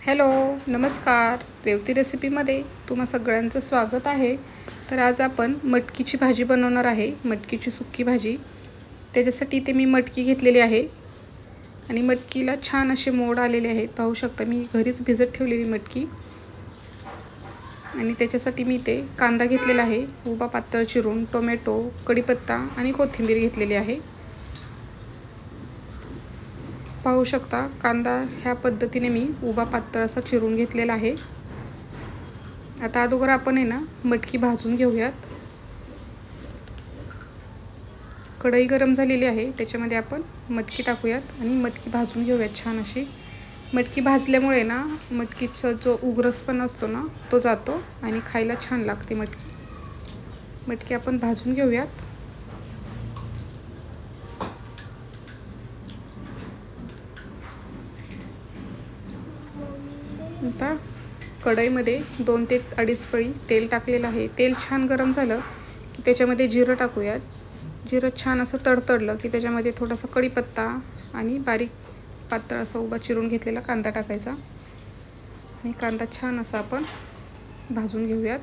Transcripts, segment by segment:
Hello, नमस्कार. रेवती रेसिपीमध्ये तुम्हा सगळ्यांचं स्वागत आहे. तर आज आपण मटकीची भाजी बनवणार आहे, मटकीची सुक्की भाजी. त्याच्यासाठी इथे मी मटकी घेतलेली आहे आणि मटकीला छान असे मोड आलेले आहेत. पाहू शकता, मी घरीच भिजत ठेवलेली मटकी. आणि त्याच्यासाठी मी इथे कांदा घेतलेला आहे, उभा पातळ चिरून, टोमॅटो, कढीपत्ता आणि कोथिंबीर घेतलेली आहे. पाहू शकता, कांदा ह्या पद्धतीने मी उभा पातळ असा चिरून घेतलेला आहे. आता अगोदर आपण मटकी भाजून घेऊयात. कढई गरम झालेली आहे, त्याच्यामध्ये आपण मटकी टाकूयात आणि मटकी भाजून घेऊयात छान अशी. मटकी भाजल्यामुळे मटकीचा जो उग्रसपणा असतो तो जातो आणि खायला छान लागते मटकी. मटकी आपण भाजून घेऊयात. आता कढईमध्ये 2 ते 2.5 पळी तेल टाकलेलं आहे. तेल छान गरम झालं की त्याच्यामध्ये जिरं टाकूयात. जिरं छान असं तडतडलं की त्याच्यामध्ये थोडासा कढीपत्ता आणि बारीक पातळ असा उभा चिरून घेतलेला कांदा टाकायचा आणि कांदा छान असा आपण भाजून घेऊयात.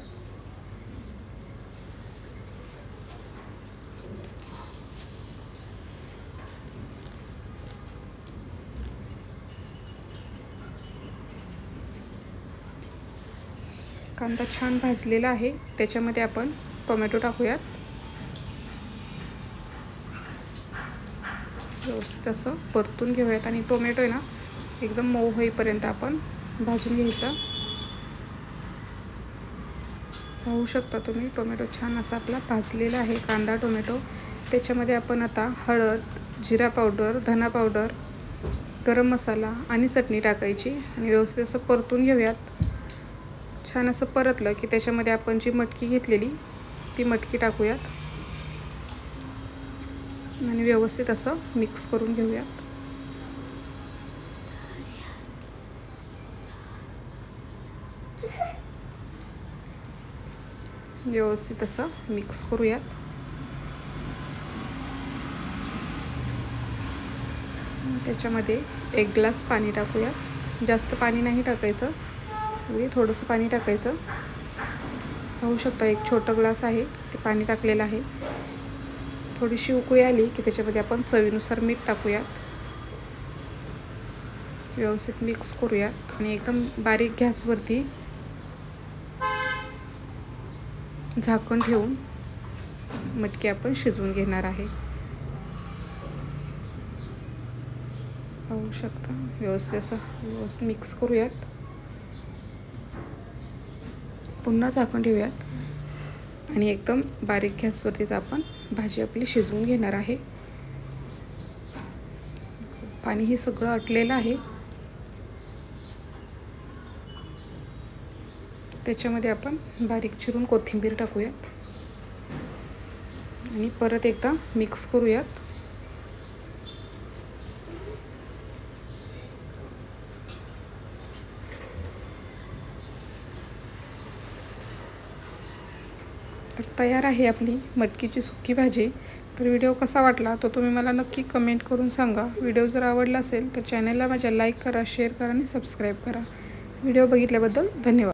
कांदा छान भाजलेला आहे, त्याच्यामध्ये आपण टोमॅटो टाकूयात. व्यवस्थित असं परतून घेऊयात आणि टोमॅटो एकदम मऊ होईपर्यंत आपण भाजून घ्यायचा. पाहू शकता तुम्ही, टोमॅटो छान असा आपला भाजलेला आहे, कांदा टोमॅटो. त्याच्यामध्ये आपण आता हळद, जिरा पावडर, धना पावडर, गरम मसाला आणि चटणी टाकायची आणि व्यवस्थित असं परतून घेऊयात. छान असं परतलं की त्याच्यामध्ये आपण जी मटकी घेतलेली ती मटकी टाकूयात आणि व्यवस्थित असं मिक्स करून घेऊयात. व्यवस्थित असं मिक्स करूयात. त्याच्यामध्ये 1 ग्लास पाणी टाकूयात. जास्त पाणी नाही टाकायचं, थोडंसं पाणी टाकायचं. पाहू शकता, 1 छोटा ग्लास आहे ते पाणी टाकलेलं आहे. थोडीशी उकळी आली की त्याच्यामध्ये आपण चवीनुसार मीठ टाकूयात. व्यवस्थित मिक्स करूयात आणि एकदम बारीक गॅसवरती झाकण ठेवून मटकी आपण शिजवून घेणार आहे. पाहू शकता, व्यवस्थित असं मिक्स करूयात. पुन्हा झाकण ठेवूयात आणि एकदम बारीक गॅसवरतीच आपण भाजी आपली शिजवून घेणार आहे. पाणी हे सगळं आटलेलं आहे. त्याच्यामध्ये आपण बारीक चिरून कोथिंबीर टाकूयात आणि परत एकदा मिक्स करूयात. तर तयार आहे आपली मटकीची सुक्की भाजी. तर व्हिडिओ कसा वाटला तो तुम्ही मला नक्की कमेंट करून सांगा. व्हिडिओ जर आवडला असेल तर चॅनलला माझ्या लाईक करा, शेअर करा आणि सबस्क्राईब करा. व्हिडिओ बघितल्याबद्दल धन्यवाद.